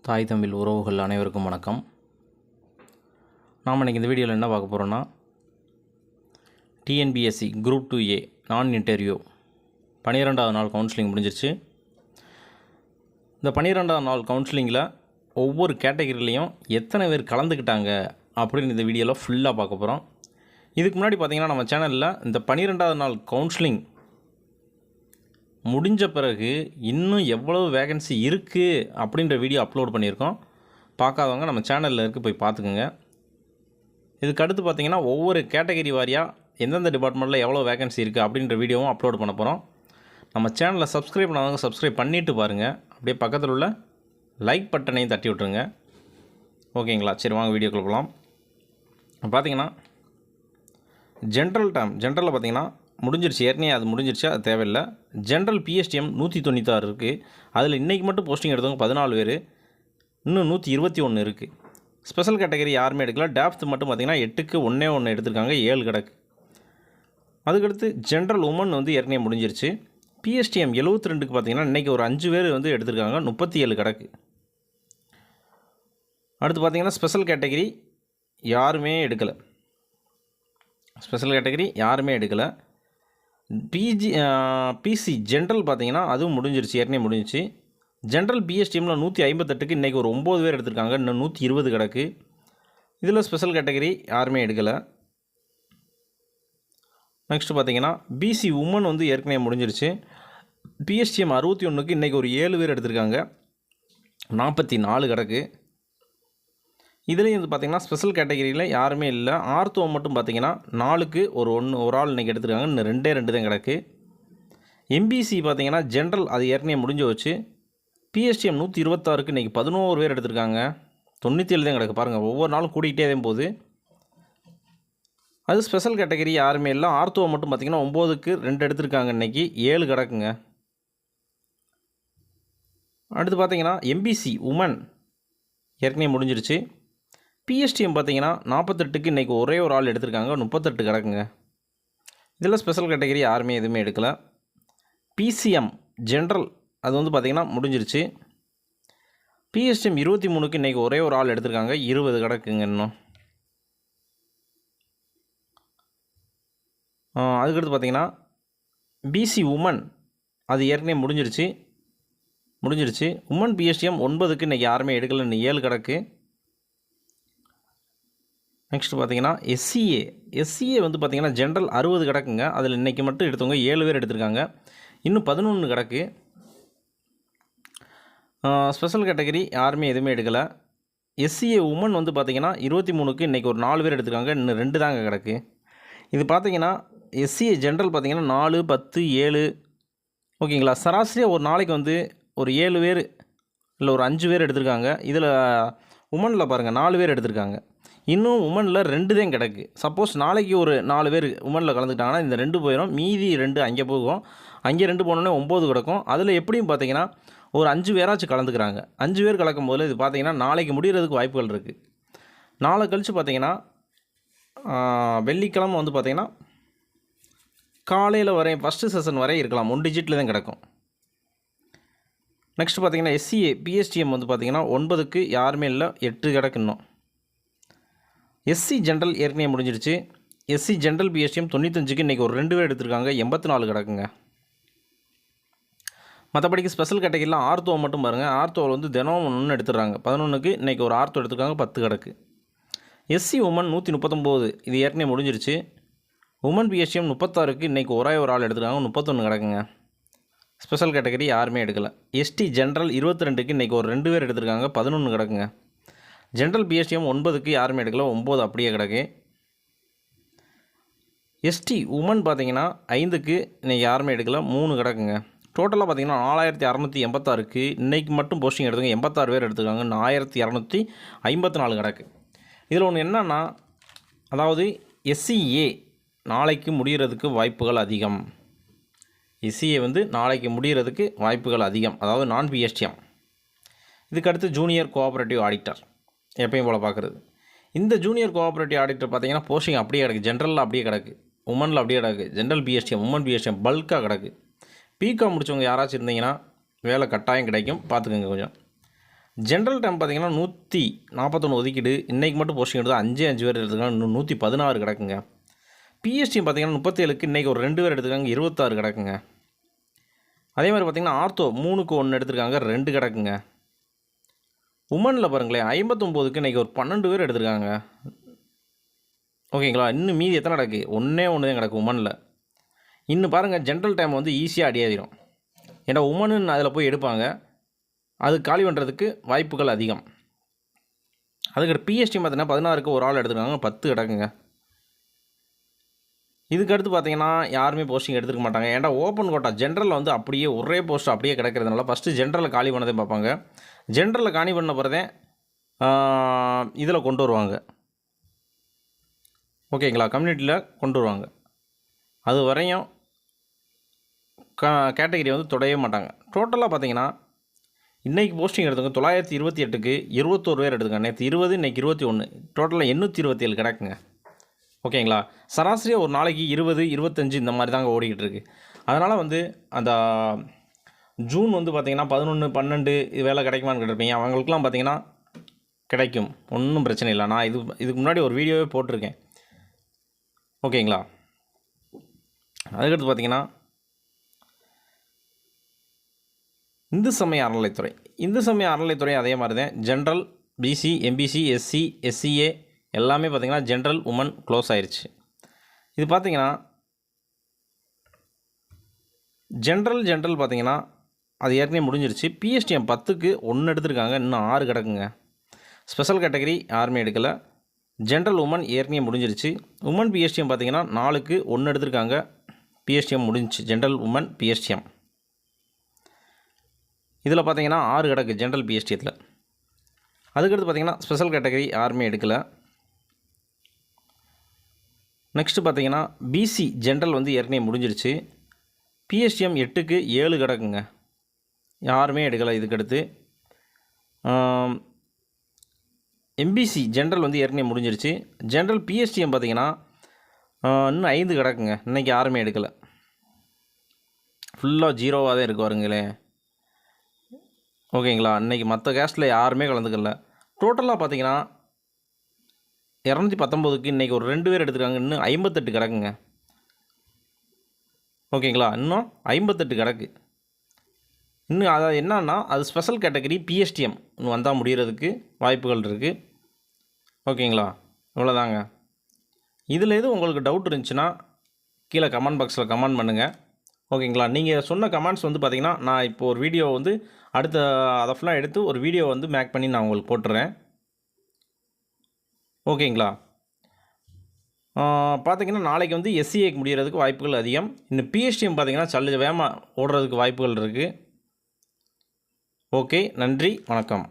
தாய் தமிழ் உறவுகள் அனைவருக்கும் வணக்கம். நாம் இன்றைக்கி இந்த வீடியோவில் என்ன பார்க்க போகிறோன்னா, டிஎன்பிஎஸ்சி குரூப் 2A நான் இன்டர்வியூ 12வது நாள் கவுன்சிலிங் முடிஞ்சிருச்சு. இந்த 12வது நாள் கவுன்சிலிங்கில் ஒவ்வொரு கேட்டகரிலையும் எத்தனை பேர் கலந்துக்கிட்டாங்க அப்படின்னு இந்த வீடியோவில் ஃபுல்லாக பார்க்க போகிறோம். இதுக்கு முன்னாடி பார்த்திங்கன்னா நம்ம சேனலில் இந்த 12வது நாள் கவுன்சிலிங் முடிஞ்ச பிறகு இன்னும் எவ்வளவு வேகன்சி இருக்குது அப்படின்ற வீடியோ அப்லோட் பண்ணியிருக்கோம். பார்க்காதவங்க நம்ம சேனலில் இருக்க போய் பார்த்துக்குங்க. இதுக்கு அடுத்து பார்த்திங்கன்னா ஒவ்வொரு கேட்டகரி வாரியாக எந்தெந்த டிபார்ட்மெண்ட்டில் எவ்வளோ வேகன்சி இருக்குது அப்படின்ற வீடியோவும் அப்லோட் பண்ண போகிறோம். நம்ம சேனலில் சப்ஸ்கிரைப் பண்ணாதவங்க சப்ஸ்கிரைப் பண்ணிவிட்டு பாருங்கள். அப்படியே பக்கத்தில் உள்ள லைக் பட்டனையும் தட்டி விட்ருங்க. ஓகேங்களா? சரி, வாங்க வீடியோக்குள்ள போகலாம். பார்த்திங்கன்னா ஜென்ரலில் பார்த்திங்கன்னா முடிஞ்சிருச்சு, ஏற்கனவே அது முடிஞ்சிருச்சு, அது தேவையில்லை. ஜென்ரல் பிஎஸ்டிஎம் 196 இருக்குது. அதில் இன்றைக்கி மட்டும் போஸ்டிங் எடுத்தவங்க 14 பேர், இன்னும் 121 இருக்குது. ஸ்பெஷல் கேட்டகரி யாருமே எடுக்கல. டேப்த் மட்டும் பார்த்திங்கன்னா 8க்கு 1 எடுத்திருக்காங்க, 7 கிடக்கு. அதுக்கடுத்து ஜென்ரல் உமன் ஏற்கனவே முடிஞ்சிருச்சு. பிஎஸ்டிஎம் 72க்கு பார்த்திங்கன்னா இன்றைக்கி ஒரு 5 பேர் எடுத்திருக்காங்க, 37 கிடக்கு. அடுத்து பார்த்திங்கன்னா ஸ்பெஷல் கேட்டகரி யாருமே எடுக்கலை. பிசி ஜென்ரல் பார்த்திங்கன்னா அதுவும் முடிஞ்சிருச்சு, ஏற்கனவே முடிஞ்சிச்சு. ஜென்ரல் பிஎஸ்டிஎம்மில் 158க்கு இன்றைக்கி ஒரு 9 பேர் எடுத்திருக்காங்க, இன்னும் 120 கிடக்கு. இதில் ஸ்பெஷல் கேட்டகரி யாருமே எடுக்கலை. நெக்ஸ்ட்டு பார்த்திங்கன்னா பிசி உமன் ஏற்கனவே முடிஞ்சிருச்சு. பிஎஸ்டிஎம் 61க்கு இன்றைக்கி ஒரு 7 பேர் எடுத்திருக்காங்க, 44 கிடக்கு. இதுலேயும் பார்த்திங்கன்னா ஸ்பெஷல் கேட்டகரியில் யாருமே இல்லை. ஆர்த்தோ மட்டும் பார்த்திங்கன்னா 4க்கு ஒரு ஆள் இன்றைக்கி எடுத்துருக்காங்க, இன்னும் 2 தான் கிடக்கு. எம்பிசி பார்த்திங்கன்னா ஜென்ரல் அது ஏற்கனவே முடிஞ்சு வச்சு. பிஎஸ்டிஎம் 126க்கு இன்றைக்கி 11 பேர் எடுத்திருக்காங்க, 97 தான் கிடக்கு. பாருங்கள், ஒவ்வொரு நாளும் கூட்டிகிட்டே தான் போகுது. அது ஸ்பெஷல் கேட்டகரி யாருமே இல்லை. ஆர்த்தோ மட்டும் பார்த்திங்கன்னா 9க்கு 2 எடுத்திருக்காங்க, இன்றைக்கி 7 கிடக்குங்க. அடுத்து பார்த்திங்கன்னா எம்பிசி உமன் ஏற்கனவே முடிஞ்சிருச்சு. பிஎஸ்டிஎம் பார்த்திங்கன்னா 48க்கு இன்றைக்கி ஒரே ஒரு ஆள் எடுத்திருக்காங்க, 38 கிடக்குங்க. இதில் ஸ்பெஷல் கேட்டகரி யாருமே எதுவுமே எடுக்கலை. பிசிஎம் ஜென்ரல் அது பார்த்திங்கன்னா முடிஞ்சிருச்சு. பிஎஸ்டிஎம் 23க்கு இன்றைக்கி ஒரே ஒரு ஆள் எடுத்திருக்காங்க, 20 கிடக்குங்க இன்னும். அதுக்கடுத்து பார்த்திங்கன்னா பிசி உமன் அது ஏற்கனவே முடிஞ்சிருச்சு. உமன் பிஎஸ்டிஎம் 9க்கு இன்றைக்கி யாருமே எடுக்கலை, இன்னும் 7 கிடக்கு. நெக்ஸ்ட்டு பார்த்திங்கன்னா எஸ்சிஏ பார்த்திங்கன்னா ஜென்ரல் 60 கிடக்குங்க. அதில் இன்றைக்கி மட்டும் எடுத்தவங்க 7 பேர் எடுத்திருக்காங்க, இன்னும் 11 கிடக்கு. ஸ்பெஷல் கேட்டகரி யாருமே எதுவுமே எடுக்கலை. எஸ்சிஏ உமன் பார்த்திங்கன்னா 23க்கு இன்றைக்கி ஒரு 4 பேர் எடுத்திருக்காங்க, இன்னும் 2 தாங்க கிடக்கு. இது பார்த்திங்கன்னா எஸ்சிஏ ஜென்ரல் பார்த்திங்கன்னா 4, 10, 7 ஓகேங்களா. சராசரியாக ஒரு நாளைக்கு ஒரு 7 பேர் இல்லை ஒரு 5 பேர் எடுத்திருக்காங்க. இதில் உமனில் பாருங்கள் 4 பேர் எடுத்திருக்காங்க, இன்னும் உமனில் 2 தான் கிடக்கு. சப்போஸ் நாளைக்கு ஒரு 4 பேர் உமனில் கலந்துக்கிட்டாங்கன்னா இந்த 2 போயிடும், மீதி 2 அங்கே போகும். அங்கே 2 போனோடனே 9 கிடக்கும். அதில் எப்படியும் பார்த்திங்கன்னா ஒரு 5 பேராச்சும் கலந்துக்கிறாங்க. 5 பேர் கலக்கும் போது இது பார்த்திங்கன்னா நாளைக்கு முடிகிறதுக்கு வாய்ப்புகள் இருக்குது. நாளை கழித்து பார்த்திங்கன்னா வெள்ளிக்கிழமை பார்த்திங்கன்னா காலையில் வரை ஃபஸ்ட்டு செஷன் வரை இருக்கலாம், 1 டிஜிட்டில் தான் கிடக்கும். நெக்ஸ்ட் பார்த்திங்கன்னா எஸ்சிஏ பிஎஸ்டிஎம் பார்த்திங்கன்னா 9க்கு யாருமே இல்லை, 8 கிடக்கு இன்னும். எஸ்சி ஜென்ரல் ஏற்கனவே முடிஞ்சிருச்சு. எஸ்சி ஜென்ரல் பிஎஸ்டிஎம் 95க்கு இன்றைக்கி ஒரு 2 பேர் எடுத்திருக்காங்க, 84 கிடக்குங்க. மற்றபடிக்கு ஸ்பெஷல் கேட்டகரியில் ஆர்த்தோ மட்டும் பாருங்கள். ஆர்த்தோவில் தினம் 1 எடுத்துடுறாங்க, 11க்கு இன்றைக்கி ஒரு ஆர்த்தோ எடுத்துருக்காங்க, 10 கிடக்கு. எஸ்சி உமன் 139 இது ஏற்கனவே முடிஞ்சிருச்சு. உமன் பிஎஸ்டிஎம் 36க்கு இன்றைக்கி ஒரே ஒரு ஆள் எடுத்துருக்காங்க, 31 கிடக்குங்க. ஸ்பெஷல் கேட்டகரி யாருமே எடுக்கலை. எஸ்டி ஜென்ரல் 22க்கு இன்றைக்கி ஒரு 2 பேர் எடுத்திருக்காங்க, 11 கிடக்குங்க. ஜென்ரல் பிஎஸ்டிஎம் 9க்கு யாருமே எடுக்கல, 9 அப்படியே கிடக்கு. எஸ்டி உமன் பார்த்திங்கன்னா 5க்கு இன்றைக்கி யாருமே எடுக்கல, 3 கிடக்குங்க. டோட்டலாக பார்த்திங்கன்னா 4686க்கு இன்றைக்கி மட்டும் போஸ்டிங் எடுத்துங்க, 86 பேர் எடுத்துக்காங்க, 1254 கிடக்கு. இதில் ஒன்று என்னன்னா, அதாவது எஸ்சிஏ நாளைக்கு முடிகிறதுக்கு வாய்ப்புகள் அதிகம். எஸ்சிஏ நாளைக்கு முடிகிறதுக்கு வாய்ப்புகள் அதிகம், அதாவது நான் பிஎஸ்டிஎம். இதுக்கடுத்து ஜூனியர் கோஆப்ரேட்டிவ் ஆடிட்டர் எப்பயும் போல் பார்க்குறது. இந்த ஜூனியர் கோஆப்ரேட்டிவ் ஆடிட்டர் பார்த்திங்கன்னா போஸ்டிங் அப்படியே கிடக்கு. ஜென்ரலில் அப்படியே கிடக்கு, உமனில் அப்படியே கிடக்கு. ஜென்ரல் பிஎஸ்டிஎம் உமன் பிஎஸ்டிஎம் பல்காக கிடக்கு. பிகாம் முடித்தவங்க யாராச்சும் இருந்தீங்கன்னா வேலை கட்டாயம் கிடைக்கும், பார்த்துக்கோங்க கொஞ்சம். ஜென்ரல் டைம் பார்த்தீங்கன்னா 141 ஒதுக்கீடு. இன்றைக்கி மட்டும் போஸ்டிங் எடுத்து 5 பேர் எடுத்துக்காங்க, இன்னும் 116 கிடக்குங்க. பிஎஸ்டி பார்த்தீங்கன்னா 37க்கு இன்றைக்கி ஒரு 2 பேர் எடுத்துக்காங்க, 26 கிடக்குங்க. அதே மாதிரி பார்த்திங்கன்னா ஆர்த்தோ 3க்கு 1 எடுத்துருக்காங்க, 2 கிடக்குங்க. உமனில் பாருங்களேன் 59க்கு இன்றைக்கி ஒரு 12 பேர் எடுத்துருக்காங்க. ஓகேங்களா, இன்னும் மீதி எத்தனை கிடக்கு? ஒன்றே தான் கிடக்கு உமனில். இன்னும் பாருங்கள், ஜென்ரல் டைம் வந்து ஈஸியாக அடியாதிரும். ஏன்னா உமனுன்னு அதில் போய் எடுப்பாங்க, அது காலி பண்ணுறதுக்கு வாய்ப்புகள் அதிகம். அதுக்கு பிஎஸ்டி பார்த்தீங்கன்னா 16க்கு ஒரு ஆள் எடுத்துருக்காங்க, 10 கிடக்குங்க. இதுக்கடுத்து பார்த்தீங்கன்னா யாருமே போஸ்டிங் எடுத்துக்க மாட்டாங்க. ஏன்டா ஓப்பன் கோட்டா ஜென்ரலில் வந்து அப்படியே ஒரே போஸ்ட் அப்படியே கிடக்கிறதுனால ஃபஸ்ட்டு ஜென்ரலில் காலி பண்ணதே பார்ப்பாங்க. ஜென்ரலில் காலி பண்ண பிறதே இதில் கொண்டு வருவாங்க. ஓகேங்களா, கம்யூனிட்டியில் கொண்டு வருவாங்க. அது வரையும் கேட்டகிரி வந்து தொடவே மாட்டாங்க. டோட்டலாக பார்த்தீங்கன்னா இன்றைக்கி போஸ்டிங் எடுத்துங்க 928க்கு 21 பேர் எடுத்துங்க. நேற்று 20, இன்றைக்கி 21, டோட்டலாக 827 கிடக்குங்க. ஓகேங்களா, சராசரியாக ஒரு நாளைக்கு 20, 25 இந்த மாதிரி தாங்க ஓடிக்கிட்டு இருக்குது. அதனால் வந்து அந்த ஜூன் வந்து பார்த்திங்கன்னா 11, 12 வேலை கிடைக்குமான்னு கேட்டிருப்பீங்க. அவங்களுக்குலாம் பார்த்திங்கன்னா கிடைக்கும், ஒன்றும் பிரச்சனை இல்லை. நான் இதுக்கு முன்னாடி ஒரு வீடியோவே போட்டிருக்கேன். ஓகேங்களா, அதுக்கடுத்து பார்த்திங்கன்னா இந்து சமய அறநிலைத்துறை. இந்து சமய அறநிலைத்துறை அதே மாதிரி தான். General, BC, MBC, SC, SCA எல்லாமே பார்த்திங்கன்னா ஜென்ரல் உமன் க்ளோஸ் ஆயிடுச்சு. இது பார்த்திங்கன்னா ஜென்ரல் பார்த்திங்கன்னா அது ஏற்கனவே முடிஞ்சிருச்சு. பிஎஸ்டிஎம் 10க்கு 1 எடுத்துருக்காங்க, இன்னும் 6 கிடக்குங்க. ஸ்பெஷல் கேட்டகரி யாருமே எடுக்கலை. ஜென்ரல் உமன் ஏற்கனவே முடிஞ்சிருச்சு. உமன் பிஎஸ்டிஎம் பார்த்திங்கன்னா 4க்கு 1 எடுத்துருக்காங்க, பிஎஸ்டிஎம் முடிஞ்சிச்சு. ஜென்ரல் உமன் பிஎஸ்டிஎம் இதில் பார்த்திங்கன்னா 6 கிடக்கு ஜென்ரல் பிஎஸ்டிஎத்தில். அதுக்கடுத்து பார்த்திங்கன்னா ஸ்பெஷல் கேட்டகரி யாருமே எடுக்கலை. நெக்ஸ்ட்டு பார்த்திங்கன்னா பிசி ஜென்ரல் வந்து ஏற்கனவே முடிஞ்சிருச்சு. பிஎஸ்டிஎம் 8க்கு 7 கிடக்குங்க, யாருமே எடுக்கலை. இதுக்கடுத்து எம்பிசி ஜென்ரல் வந்து ஏற்கனவே முடிஞ்சிருச்சு. ஜென்ரல் பிஎஸ்டிஎம் பார்த்திங்கன்னா இன்னும் 5 கிடக்குங்க, இன்றைக்கி யாருமே எடுக்கலை. ஃபுல்லாக ஜீரோவாக தான் இருக்கு வருங்களே. ஓகேங்களா, இன்றைக்கி மற்ற கேஸ்ட்டில் யாருமே கலந்துக்கல. டோட்டலாக பார்த்திங்கன்னா 219க்கு இன்றைக்கி ஒரு 2 பேர் எடுத்துருக்காங்க, இன்னும் 58 கிடக்குங்க. ஓகேங்களா, இன்னும் 58 கிடக்கு. இன்னும் அதை என்னன்னா அது ஸ்பெஷல் கேட்டகரி பிஎஸ்டிஎம் இன்னும் வந்தால் முடிகிறதுக்கு வாய்ப்புகள் இருக்குது. ஓகேங்களா, இவ்வளோதாங்க. இதில் எதுவும் உங்களுக்கு டவுட் இருந்துச்சுன்னா கீழே கமெண்ட் பாக்ஸில் கமெண்ட் பண்ணுங்கள். ஓகேங்களா, நீங்கள் சொன்ன கமெண்ட்ஸ் வந்து பார்த்திங்கன்னா நான் இப்போ ஒரு வீடியோ வந்து அடுத்த அதை ஃபுல்லாக எடுத்து ஒரு வீடியோ வந்து மேக் பண்ணி நான் உங்களுக்கு போட்டுறேன். ஓகேங்களா, பார்த்திங்கன்னா நாளைக்கு வந்து எஸ்சிஏக்கு முடிகிறதுக்கு வாய்ப்புகள் அதிகம். இன்னும் பிஎஸ்டிஎம் பார்த்திங்கன்னா வேகமாக ஓடுறதுக்கு வாய்ப்புகள் இருக்குது. ஓகே, நன்றி, வணக்கம்.